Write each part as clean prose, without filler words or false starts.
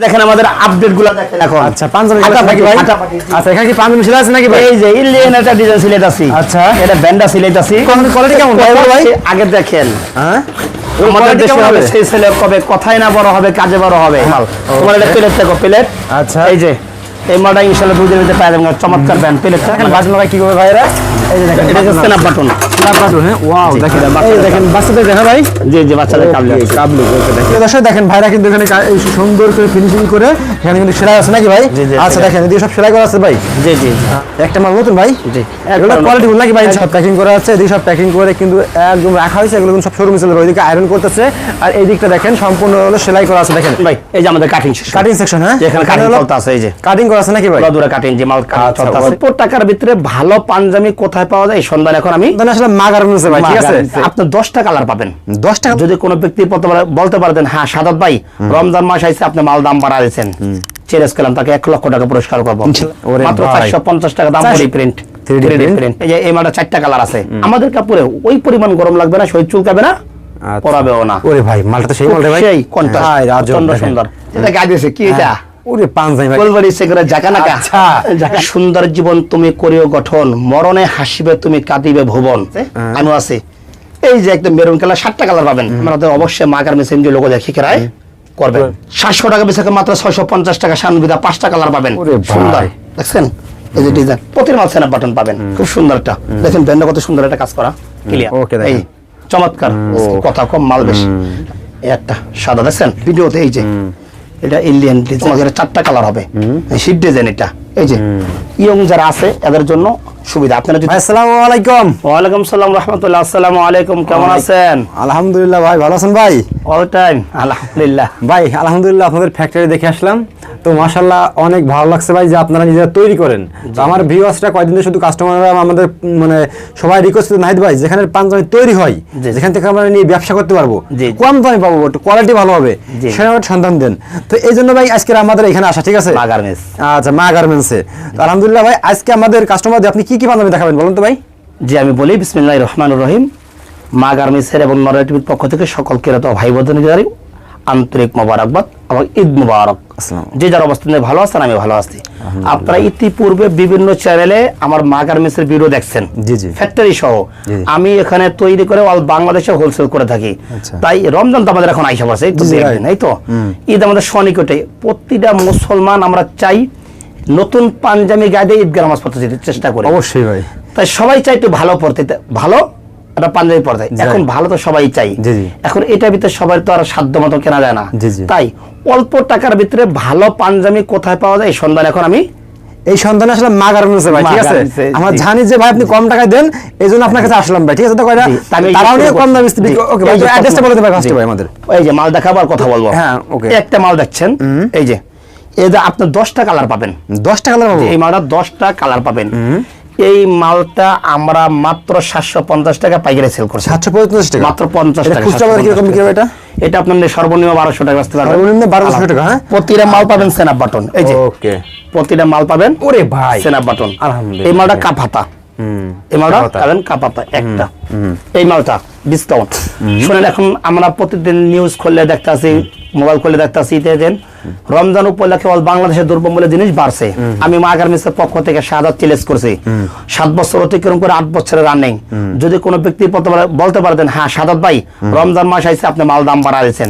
দেখেন আমাদের আপডেট গুলো দেখেন এখন। আচ্ছা পাঞ্জাবি নাকি ভাই? আচ্ছা এখানে কি পাঞ্জাবি সেলাই আছে নাকি ভাই? এই যে ইন্ডিয়ান একটা ডিজাইন সিলেট আছে। আচ্ছা এটা ব্যান্ডা সিলেট আছে। কোয়ালিটি কেমন ভাই? আগে দেখেন হ্যাঁ আমাদের দেশে হবে সেই ছেলে কবে কথাই না বড় হবে কাজে বড় হবে মাল। তোমার এটা প্লেট দেখো প্লেট। আচ্ছা এই যে এই মালটা ইনশাআল্লাহ দুই দিনের মধ্যে পাই যাবেন। চমৎকার ব্যান্ড প্লেট। দেখেন বাটন লাগা কি করবে ভাইরা? এই যে দেখেন এটা হচ্ছে স্ন্যাপ বাটন। স্ন্যাপ বাটন হ্যাঁ ওয়াও দেখেন এই দেখেন বাচ্চাদের দেখা ভাই। জি জি বাচ্চাদের কাবলি কাবলি ওকে দেখেন। দর্শক দেখেন ভাইরা কিন্তু এখানে এই সুন্দর করে ফিনিশিং করে এখানে কিন্তু সেলাই আছে নাকি ভাই? আচ্ছা দেখেন এদিকে সব সেলাই করা আছে ভাই। জি জি একটা মাল নতুন ভাই। জি এগুলো কোয়ালিটি ফুল নাকি ভাই? সব প্যাকিং করা আছে এদিকে সব প্যাকিং করে কিন্তু একদম রাখা হয়েছে। এগুলো সব শোরুমে চলে যাবে। এদিকে আয়রন করতেছে আর এই দিকটা দেখেন সম্পূর্ণ হলো সেলাই করা আছে দেখেন ভাই। এই যে আমাদের কাটিং সেকশন। কাটিং সেকশন হ্যাঁ এখানে কাটিং চলতে আছে। এই যে কাটিং করা আছে নাকি ভাই? পুরো কাটিং যে মাল চলতে আছে। 4 টাকার ভিতরে ভালো পাঞ্জাবি কোথায় পাওয়া যায় সন্ধান এখন আমি মানে আসলে মা গার্মেন্টস ভাই ঠিক আছে। আপনি 10টা কালার পাবেন। 10 টাকা যদি কোনো ব্যক্তি বলতে পারতেন হ্যাঁ সাদাত ভাই রমজান মাস আইছে আপনি মাল দাম বাড়াইছেন চ্যালেঞ্জ করলাম তাকে 1 লক্ষ টাকা পুরস্কার করব। মাত্র 450 টাকা দাম পড়ি প্রিন্ট 3D প্রিন্ট। এই যে এই মালটা 4টা কালার আছে। আমাদের কাপড়ে ওই পরিমাণ গরম লাগবে না শরীর চুলকাবে না পরাবেও না। ওরে ভাই মালটা তো সেই মাল রে ভাই। সেই কন্ট্রাস্ট সুন্দর সুন্দর। এটা গাইতেছে কি এটা? ওরে পাঞ্জাবি ভাই বলবাড়ি সেগরে জাকানাকা। আচ্ছা সুন্দর জীবন তুমি করিও গঠন মরণে হাসিবে তুমি কাঁদিবে ভুবন। আমি আছি এই যে একদম মেরুন কালার 7টা কালার পাবেন। আমাদের অবশ্যই মাগার মেশিন যে লোগো দেখি কেরাই করবেন। 700 টাকা বেচে মাত্র 650 টাকা সানবিদা 5টা কালার পাবেন। সুন্দর দেখছেন এই যে ডিজাইন প্রতির মাল সেনা বাটন পাবেন। খুব সুন্দর একটা দেখেন ব্যান্ড কত সুন্দর একটা কাজ করা ক্লিয়ার। ওকে দেখেন এই চমৎকার কথা কম মাল বেশি। একটা সাদা দেখছেন ভিডিওতে এই যে এটা ইন্ডিয়ান ডিজাইন। আমাদের 4টা কালার হবে শিপ ডিজাইন। এটা এই যে ইয়ং যারা আছে এদের জন্য সুবিধা। আপনারা যদি আসসালামু আলাইকুম। ওয়া আলাইকুম সালাম রাহমাতুল্লাহ। আসসালামু আলাইকুম কেমন আছেন? আলহামদুলিল্লাহ ভাই ভালো আছেন ভাই? অল টাইম আলহামদুলিল্লাহ ভাই আলহামদুলিল্লাহ। আপনাদের ফ্যাক্টরি দেখে আসলাম তো মাশাআল্লাহ অনেক ভালো লাগছে ভাই যে আপনারা নিজেরা তৈরি করেন। তো আমার ভিউয়ার্সরা কয়েকদিন ধরে শুধু কাস্টমাররা আমাদের মানে সবাই রিকোয়েস্ট করে নাহিদ ভাই যেখানে পাঞ্জাবি তৈরি হয় যেখান থেকে আমরা নিয়ে ব্যবসা করতে পারবো কম দামে পাবো কোয়ালিটি ভালো হবে সেটা সন্ধান দেন। তো এই জন্য ভাই আজকে আমাদের এখানে আসা ঠিক আছে। মা গার্মেন্টস। আচ্ছা মা গার্মেন্টসে আলহামদুলিল্লাহ ভাই আজকে আমাদের কাস্টমারদের আপনি কি কি পাঞ্জাবি দেখাবেন বলুন তো ভাই? জি আমি বলি বিসমিল্লাহির রহমানির রহিম। মা গার্মেন্টসের এবং নরওয়ে টিভির পক্ষ থেকে সকল ক্রেতা ভাই বোনদের আন্তরিক মোবারকবাদ এবং ঈদ মোবারক। যে যার অবস্থানে ভালো আছেন আমি ভালো আছি। আপনারা ইতিপূর্বে বিভিন্ন চ্যানেলে আমার মা গার্মেন্টসের ভিডিও দেখছেন ফ্যাক্টরি সহ। আমি এখানে তৈরি করে অল বাংলাদেশে হোলসেল করে থাকি। তাই রমজান তো আমাদের এখন আইসা পড়ছে এই তো ঈদ আমাদের সনিকটে। প্রতিটা মুসলমান আমরা চাই নতুন পাঞ্জাবি গায়ে ঈদগাহ নামাজ পড়তে যেতে চেষ্টা করি অবশ্যই ভাই। তাই সবাই চাই একটু ভালো পড়তে ভালো একটা পাঞ্জাবি পড়তে। এখন ভালো তো সবাই চাই। এখন এটার ভিতরে সবার তো আর সাধ্য মতো কেনা যায় না। তাই অল্প টাকার ভিতরে ভালো পাঞ্জাবি কোথায় পাওয়া যায় এই সন্ধান এখন আমি এই সন্ধানে আসলে মা গার্মেন্টস ভাই ঠিক আছে। আমরা জানি যে ভাই আপনি কম টাকায় দেন এইজন্য আপনার কাছে আসলাম ভাই ঠিক আছে। তো কয়টা তারাও নিয়ে কম দামে বিক্রি ওকে ভাই অ্যাড্রেসটা বলে দেন ভাই ফার্স্টে ভাই আমাদের। এই যে মাল দেখাবার কথা বলবো। হ্যাঁ ওকে একটা মাল দেখছেন এই যে এটা আপনি 10টা কালার পাবেন। 10টা কালার পাবেন এই মালটা 10টা কালার পাবেন। এই মালটা আমরা মাত্র 750 টাকা পাইকারি সেল করছি। 750 টাকা মাত্র 50 টাকা। খুচরা বাজারে কি রকম বিক্রি হবে এটা? এটা আপনার সর্বনিম্ন 1200 টাকা বেচতে পারবেন। সর্বনিম্ন 1200 টাকা হ্যাঁ। প্রতিটা মাল পাবেন সেনা বাটন। এই যে ওকে প্রতিটা মাল পাবেন ওরে ভাই সেনা বাটন। আলহামদুলিল্লাহ। এই মালটা কাপাতা। এই মালটা পাবেন কাপাতা একটা। এই মালটা ডিসকাউন্ট শুনেন। এখন আমরা প্রতিদিন নিউজ খুললে দেখতাছি মোবাইল খুললে দেখতাছি দেন রমজান উপলক্ষে অল বাংলাদেশের দ্রব্যমূল্য জিনিস বাড়ছে। আমি মা গার্মেন্টসের পক্ষ থেকে শাহাদাত চ্যালেঞ্জ করছি 7 বছর অতিক্রম করে 8 বছরের রানিং। যদি কোনো ব্যক্তি বলতে পারতেন হ্যাঁ শাহাদাত ভাই রমজান মাস আইছে আপনি মাল দাম বাড়াইছেন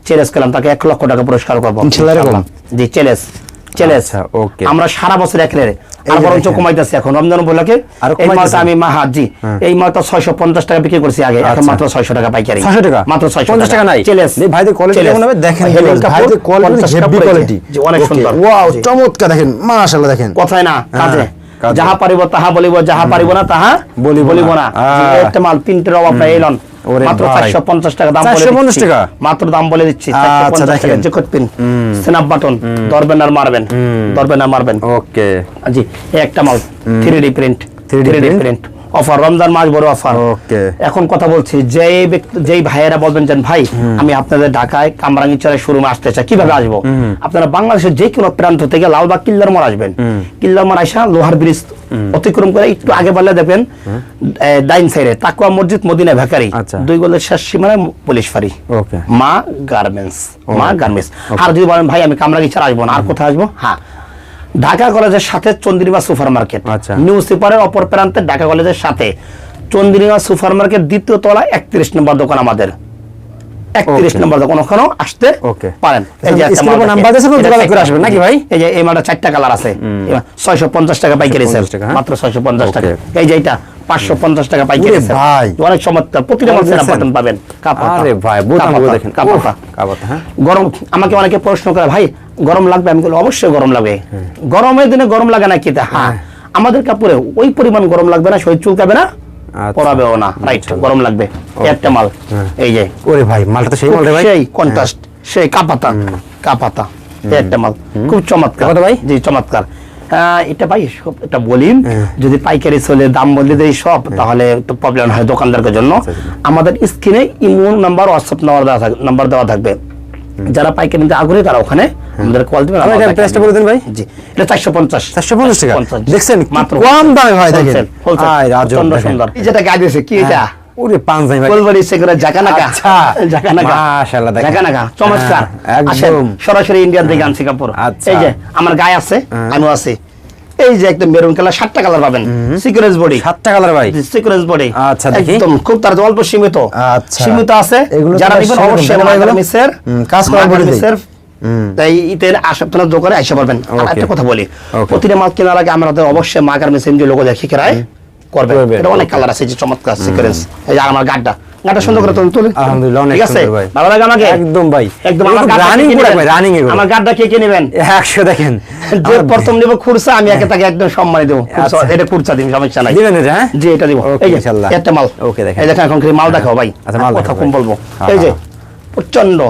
চ্যালেঞ্জ করলাম তাকে 1 লক্ষ টাকা পুরস্কার করব ইনশাআল্লাহ। জি চ্যালেঞ্জ চ্যালেঞ্জ। ওকে আমরা সারা বছর একরে আর বরঞ্চ কমাইতেছি এখন রমজান উপলক্ষে। এই মালটা আমি জি এই মালটা 650 টাকা বিক্রি করছি আগে এখন মাত্র 600 টাকা পাইকারি। 600 টাকা মাত্র 650 টাকা নাই চ্যালেঞ্জ। ভাইদের কোয়ালিটি কেমন হবে দেখেন ভাইদের কোয়ালিটি হেভি কোয়ালিটি অনেক সুন্দর। ওয়াও চমৎকার দেখেন মাশাআল্লাহ দেখেন কথাই না কাজে যাহা পারিব তাহা বলিব যাহা পারিব না তাহা বলিব না। একটা মাল প্রিন্টের অভাব নাই এলন মাত্র 450 টাকা দাম বলে 450 টাকা মাত্র দাম বলে দিচ্ছি 450 টাকা যে করবেন স্ন্যাপ বাটন ধরবেন আর মারবেন ধরবেন আর মারবেন। ওকে জি এই একটা মাল 3D print 3D print offer, Ramzan মাস বড় অফার। ওকে। এখন কথা বলছি, যেই ভাইয়েরা বলবেন যে ভাই আমি আপনাদের ঢাকায় কামরাঙ্গীরচরের শোরুমে আসতে চাই, কিভাবে আসবো? আপনারা বাংলাদেশের যে কোনো প্রান্ত থেকে লালবাগ কিল্লার মোড় আসবেন, কিল্লার মোড় আইসা লোহার ব্রিজ অতিক্রম করে একটু আগে বাড়লে দেখবেন ডাইন সাইডে তাকওয়া মসজিদ মদিনা বেকারি, 2 গলের শেষ সীমানায় পুলিশ ফাঁড়ি, ওকে, মা গার্মেন্টস। মা গার্মেন্টস। আর যদি বলেন ভাই আমি কামরাঙ্গীরচর আসবো না, আর কোথায় আসবো? হ্যাঁ, ঢাকা কলেজের সাথে চন্দ্রিমা সুপার মার্কেট, আচ্ছা। নিউ সুপারের অপর প্রান্তে ঢাকা কলেজের সাথে চন্দ্রিমা সুপার মার্কেট, 2য় তলায় 31 নম্বর দোকান আমাদের। 31 নম্বর দোকান, ওখানেও আসতে পারেন। এই যে একটা স্ক্রিনে নাম্বার আছে, যোগাযোগ করে আসবেন নাকি ভাই? এই যে এই মালটা 4টা কালার আছে, 650 টাকা পাইকারি সেল, মাত্র 650 টাকা। এই যে এটা 550 টাকা পাইকারি সেল, অনেক চমৎকার। প্রতিটা মাল সেরা বাটন পাবেন। আরে ভাই বোতামগুলো দেখেন, কাপাতা। হ্যাঁ, গরম। আমাকে অনেকে প্রশ্ন করে ভাই গরম লাগবে, আমি বলি অবশ্যই গরম লাগবে। গরমের দিনে গরম লাগে না কিতে? হ্যাঁ, আমাদের কাপড়ে ওই পরিমাণ গরম লাগবে না, শরীর চুলকাবে না, পরাবেও না। রাইট, গরম লাগবে। একটা মাল, এই যে ওরে ভাই মালটা তো সেই মাল রে ভাই, সেই কন্ট্রাস্ট, সেই কাপাতা। কাপাতা একটা মাল, খুব চমৎকার ভাই। জি, চমৎকার। এটা ভাই সব এটা বলি, যদি পাইকারি চলে দাম বলে দেই সব, তাহলে একটু প্রবলেম হয় দোকানদারের জন্য। আমাদের স্ক্রিনে ইমো নাম্বার, হোয়াটসঅ্যাপ নাম্বার দেওয়া থাকবে। যারা পাইকারি নিতে আগ্রহী তারা ওখানে আমাদের কল দিবেন। আমাদের প্রাইসটা বলে দেন ভাই। জি, এটা 450 টাকা। দেখছেন মাত্র কম দামে ভাই, দেখেন। আয় রাজু, সুন্দর। এই যেটা গাড়ি আছে কি এটা? ওরে পাঞ্জাবি ভাই, কোলবাড়ি সেগুলো জাকানাকা। আচ্ছা, জাকানাকা, মাশাআল্লাহ, দেখেন জাকানাকা চমৎকার। একদম সরাসরি ইন্ডিয়ান থেকে আনছি কাপড়। এই যে আমার গায়ে আছে, আমিও আছি। এই যে একদম মেরুন কালার, 7টা কালার পাবেন। সিকোয়েন্স বডি, 7টা কালার ভাই, সিকোয়েন্স বডি। আচ্ছা, দেখি একদম খুব তার অল্প সীমিত। আচ্ছা, সীমিত আছে। যারা নেবেন অবশ্যই মাগারমিসের কাজ করা বডি তাই ইতের আশপাশের দোকানে আইসা পারবেন। আর একটা কথা বলি, প্রতিটা মাল কেনার আগে আমাদের অবশ্যই মাগারমিসের যে লোগো দেখি কেরাই করবে। এটা অনেক কালার আছে, যে চমৎকার সিকোয়েন্স। এই যে আমার গাড়টা সুন্দর করে তুলে, আলহামদুলিল্লাহ, অনেক সুন্দর ভাই। ভালো লাগে আমাকে একদম ভাই, একদম। আমার রানিং পুরো ভাই, রানিং এগুলো। আমার গাড়টা কে নেবেন? 100 দেখেন। যে প্রথম নেব খুরসা, আমি একে তাকে একদম সম্মান দেব। এটা খুরসা দিন, সমস্যা নাই। দিবেন এটা? হ্যাঁ জি, এটা দিব। এই যে ইনশাআল্লাহ একটা মাল। ওকে, দেখেন। এই দেখেন এখন কি মাল দেখাও ভাই। আচ্ছা, মাল কথা কম বলবো। এই যে প্রচন্ড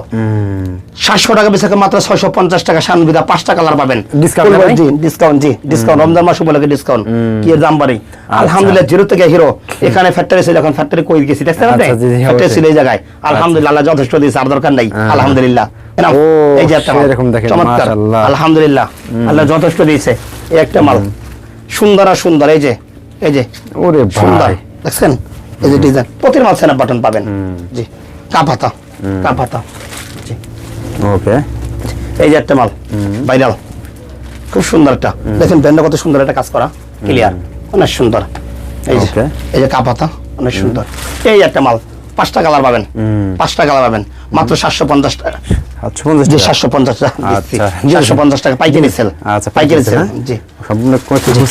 700 টাকা বেচা, মাত্র 650 টাকা। সানবিদা 5টা কালার পাবেন। ডিসকাউন্ট ভাই? জি, ডিসকাউন্ট। জি, ডিসকাউন্ট। রমজান মাস উপলক্ষে ডিসকাউন্ট। কি এর দাম বাড়ি? আলহামদুলিল্লাহ, জিরো থেকে হিরো। এখানে ফ্যাক্টরি ছিল, এখন ফ্যাক্টরি কই গেছি দেখছেন আপনি? ফ্যাক্টরি ছিল এই জায়গায়। আলহামদুলিল্লাহ, আল্লাহ যথেষ্ট দিয়েছে, আর দরকার নাই। আলহামদুলিল্লাহ। এই যে একটা মাল, এরকম দেখেন, চমৎকার। মাশাআল্লাহ, আলহামদুলিল্লাহ, আল্লাহ যথেষ্ট দিয়েছে। এই একটা মাল সুন্দর আর সুন্দর। এই যে, এই যে ওরে সুন্দর, ভাই দেখছেন? এই যে ডিজাইন, প্রতিটা মাল সেনা বাটন পাবেন। জি, কাপাতা, কাপাতা। জি, ওকে। এই যে একটা মাল ভাইরাল, খুব সুন্দর একটা। দেখেন ব্যান্ডটা কত সুন্দর একটা কাজ করা, ক্লিয়ার, অনেক সুন্দর। এই যে, এই যে কাপাতা, অনেক সুন্দর। এই একটা মাল 5টা কালার পাবেন। 5টা কালার পাবেন, মাত্র 750 টাকা। 750 টাকা। 750 টাকা পাইকারি সেল। আচ্ছা, পাইকারি সেল। জি, সম্পূর্ণ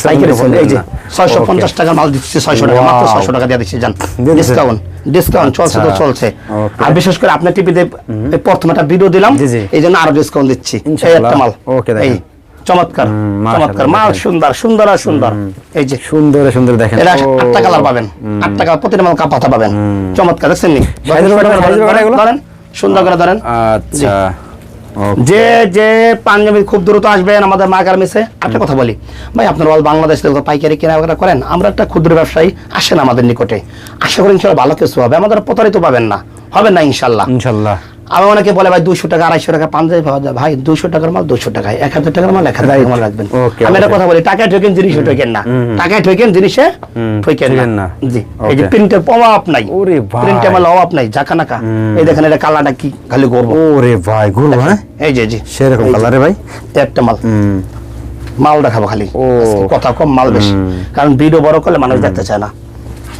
পাইকারি সেল। এই যে 650 টাকার মাল দিচ্ছি 600 টাকা, মাত্র 600 টাকা দিয়ে দিচ্ছি। জান, ডিসকাউন্ট, ডিসকাউন্ট চলছে তো চলছে। আর বিশেষ করে আপনার টিভিতে প্রথম একটা ভিডিও দিলাম, এই জন্য আরো ডিসকাউন্ট দিচ্ছি। এই একটা মাল, এই চমৎকার, চমৎকার মাল, সুন্দর, সুন্দর আর সুন্দর। এই যে সুন্দর সুন্দর দেখেন, এটা 8টা কালার পাবেন। 8 টাকা প্রতিটা মাল কাপাতা পাবেন। চমৎকার, দেখছেন নি? ধরেন, সুন্দর করে ধরেন। আচ্ছা, যে যে পাঞ্জাবি খুব দ্রুত আসবেন আমাদের মা গার্মেন্টসে। একটা কথা বলি ভাই, আপনারা অল বাংলাদেশ থেকে পাইকারি কেনাকাটা করেন, আমরা একটা ক্ষুদ্র ব্যবসায়ী, আসেন আমাদের নিকটে। আশা করি ইনশাআল্লাহ ভালো কিছু হবে, আমাদের প্রতারিত পাবেন না, হবে না ইনশাআল্লাহ। ইনশাআল্লাহ। আমি অনেকে বলে ভাই 200 টাকা 250 টাকা পাঞ্জাবি পাওয়া যায়। ভাই 200 টাকার মাল 200 টাকায়, 1000 টাকার মাল 1000 টাকার মাল রাখবেন। আমি একটা কথা বলি, টাকায় ঠকেন জিনিসে ঠকেন না, টাকায় ঠকেন জিনিসে ঠকেন না। জি, এই যে প্রিন্টের অভাব নাই, প্রিন্টের মাল অভাব নাই, জাকানাকা। এই দেখেন এটা কালারটা কি খালি করব। ওরে ভাই গুরু, হ্যাঁ এই যে, জি সেরকম কালারে ভাই। একটা মাল, মাল দেখাবো খালি, কথা কম মাল বেশি, কারণ ভিডিও বড় করলে মানুষ দেখতে চায় না।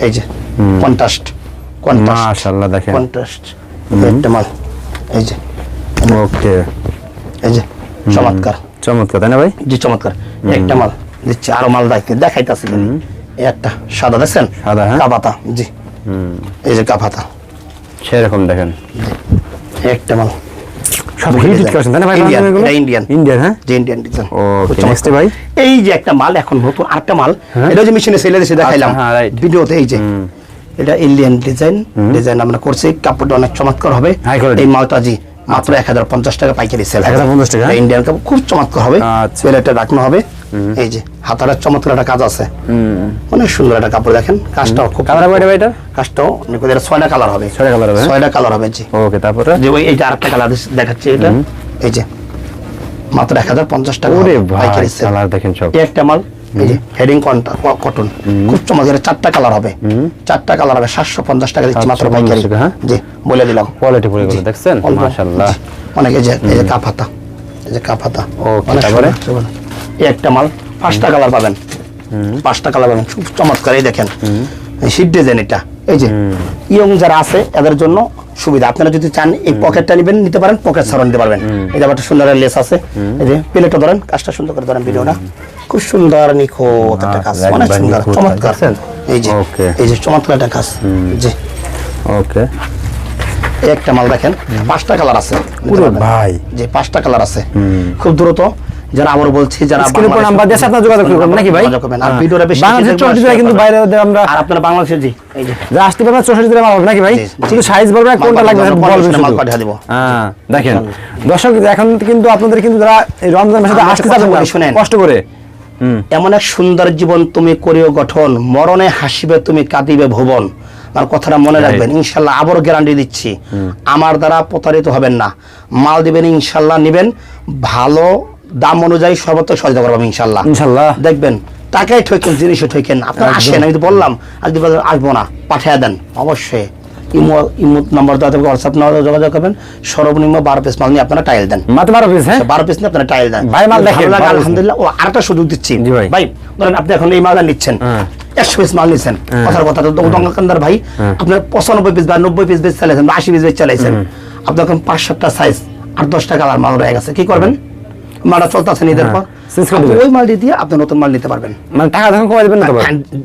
এই যে কন্ট্রাস্ট, কন্ট্রাস্ট, মাশাআল্লাহ, দেখেন কন্ট্রাস্ট। একটা মাল, এই যে, ওকে, এই যে চমৎকার, চমৎকার, তাই না ভাই? জি চমৎকার। একটা মাল দিচ্ছি, আরো মাল দেখাইতেছি। একটা সাদা দেখছেন, সাদা, হ্যাঁ, কাপাতা। জি, এই যে কাপাতা, সেরকম দেখেন। একটা মাল সব হিট কালেকশন, তাই না ভাই? ইন্ডিয়ান, ইন্ডিয়ান, হ্যাঁ, জি ইন্ডিয়ান ডিজাইন। ওকে, নেক্সট ভাই। এই যে একটা মাল এখন নতুন আরেকটা মাল, এটা যে মেশিনে সেলে দিয়েছে দেখাইলাম ভিডিওতে। এই যে এটা ইন্ডিয়ান ডিজাইন, ডিজাইন আমরা করছি, কাপড়টা অনেক চমৎকার হবে। এই মালটা জি মাত্র 1050 টাকা পাইকারি সেল। 1050 টাকা, ইন্ডিয়ান কাপড় খুব চমৎকার হবে। সেলেটা রাখনো হবে, এই যে হাতার চমৎকার একটা কাজ আছে, অনেক সুন্দর একটা কাপড় দেখেন, কাজটাও খুব কালার কয়টা ভাই এটা? কাজটাও এটা 6টা কালার হবে, 6টা কালার হবে, 6টা কালার হবে জি। ওকে, তারপরে যে ওই এই যে আরেকটা কালার দেখাচ্ছি, এটা এই যে মাত্র 1050 টাকা। ওরে ভাই পাইকারি সেল। কালার দেখেন সব। এই একটা মাল, এই যে হেডিং কটন, খুব চমৎকার, 4টা কালার হবে, 4টা কালার হবে, 750 টাকা দিচ্ছি মাত্র 750 পাইকারি। টাকা, হ্যাঁ? জি বলে দিলাম, কোয়ালিটি পুরো জি। দেখছেন অল্প। মাশাআল্লাহ। জি। অনেক এই যে কাপ হাতা, এই যে কাপ হাতা। ওকে, অনেক তারপরে? সুন্দর। এই একটা মাল 5টা কালার পাবেন, 5টা কালার পাবেন, খুব চমৎকার। এই দেখেন শীট ডিজাইন, এটা এই যে ইয়ং যারা আছে এদের জন্য সুবিধা। আপনারা যদি চান এই পকেটটা নেবেন, নিতে পারেন, পকেট ছাড়া নিতে পারবেন। এই যে একটা সুন্দর লেস আছে, এই যে প্লেটটা ধরেন, কাজটা সুন্দর করে ধরেন, ভিডিওটা খুব সুন্দর নিখুঁত একটা কাজ, অনেক একবার সুন্দর নিখুঁত চমৎকার। দেখছেন? এই যে ওকে। এই যে চমৎকার একটা কাজ, জি। ওকে, এই একটা মাল দেখেন, 5টা কালার আছে, নিতে ওরে পারবেন। ভাই। যে 5টা কালার আছে, খুব দ্রুত। যারা আবার বলছি, যারা স্ক্রিনের উপর নাম্বার দিয়ে আপনারা যোগাযোগ করবেন নাকি ভাই? যোগাযোগ করবেন। আর ভিডিওটা বেশি বাংলাদেশের 64 জেলায় কিন্তু বাইরে আমরা আর আপনারা বাংলাদেশে জি এই যে যা আসতে পারবেন 64 জেলায় মাল হবে নাকি ভাই? জি, জি। শুধু সাইজ বলবেন না, কোনটা লাগবে মাল বলবেন মাল শুধু। পাঠিয়ে দিব। হ্যাঁ, দেখেন দর্শক, এখন কিন্তু আপনাদের কিন্তু যারা এই রমজান মাসে আমি আসতে একটা কথা যাবেন বলি, শুনেন। কষ্ট করে, এমন এক সুন্দর জীবন তুমি করিও গঠন, মরণে হাসিবে তুমি কাঁদিবে ভুবন। আমার কথাটা মনে রাখবেন, ইনশাল্লাহ আবারও গ্যারান্টি দিচ্ছি, আমার দ্বারা প্রতারিত হবেন না। মাল দিবেন ইনশাল্লাহ, নিবেন ভালো দাম অনুযায়ী সর্বোচ্চ সহযোগিতা করবো ইনশাল্লাহ। ইনশাআল্লাহ। দেখবেন টাকাই ঠকেন, জিনিসও ঠকেন। আপনারা আসেন, আমি তো বললাম আজকে আসবো না, পাঠিয়ে দেন অবশ্যই। ইমো নাম্বার দেওয়া থাকবে, হোয়াটসঅ্যাপ নাম্বার যোগাযোগ করবেন। সর্বনিম্ন 12 পিস মাল নিয়ে আপনারা টাইল দেন, মাত্র 12 পিস। হ্যাঁ, 12 পিস নিয়ে আপনারা টাইল দেন। ভাই, মাল ভালো দেখেন, লাগে, 12 পিস। আলহামদুলিল্লাহ। ও আরেকটা সুযোগ দিচ্ছি জি ভাই। ভাই, ধরেন আপনি এখন এই মালটা নিচ্ছেন, 100 পিস মাল নিচ্ছেন, কথার কথা তো দোকানদার ভাই আপনার 95 পিস বা 90 পিস বেচ চালাইছেন বা 80 পিস বেচ চালাইছেন, আপনার এখন 5-7টা সাইজ আর 10টা কালার মাল রয়ে গেছে, কি করবেন? মালটা চলতেছে নিজের পর, চেঞ্জ করে আপনি দিবেন। ওই মাল দিয়ে আপনি নতুন মাল নিতে পারবেন। মানে টাকা যখন কমাই দিবেন না তো ভাই?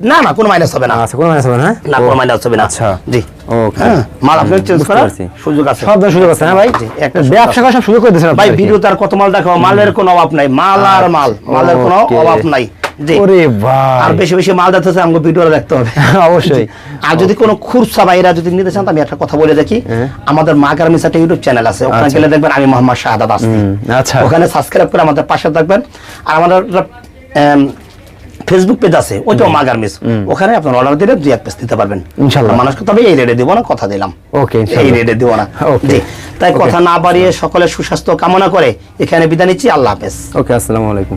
না না, কোনো মাইনাস হবে না, আচ্ছা, কোন মাইনাস হবে না? না কোনো মাইনাস হবে না। আচ্ছা, জি ওকে। হ্যাঁ, মাল আপনার চেঞ্জ বুঝতে করার পারছি। সুযোগ আছে, সব ধরনের সুযোগ আছে, হ্যাঁ ভাই? জি, একটা ব্যবসা করার সব সুযোগ করে দিয়েছেন ভাই। আপনাদেরকে। ভিডিওতে আর কত মাল দেখাও, মালের কোনো অভাব নাই, মাল আর মাল, মালের কোনো ওকে। অভাব নাই। জি, ওরে ভাই, আর বেশি বেশি মাল দেখতেছে আমাকে ভিডিওটা দেখতে হবে অবশ্যই। আর যদি কোনো খুরসা ভাইরা যদি নিতে চান, তো আমি একটা কথা বলে দেখি, আমাদের মা গার্মেন্টস একটা ইউটিউব চ্যানেল আছে, ওখানে গেলে দেখবেন আমি মোহাম্মদ শাহাদাত আসছি। আচ্ছা, ওখানে সাবস্ক্রাইব করে আমাদের পাশে থাকবেন। আর আমাদের ফেসবুক পেজ আছে, ওইটাও মা গার্মেন্টস, ওখানে আপনার অর্ডার দিলে 2-1 পিস দিতে পারবেন ইনশাআল্লাহ। মানুষকে। তবে এই রেটে দিব না, কথা দিলাম, ওকে, এই ইনশাআল্লাহ। রেটে দিব না। ওকে। জি, তাই কথা না বাড়িয়ে সকলের সুস্বাস্থ্য কামনা করে এখানে বিদায় নিচ্ছি। আল্লাহ হাফেজ। ওকে, আসসালামু আলাইকুম।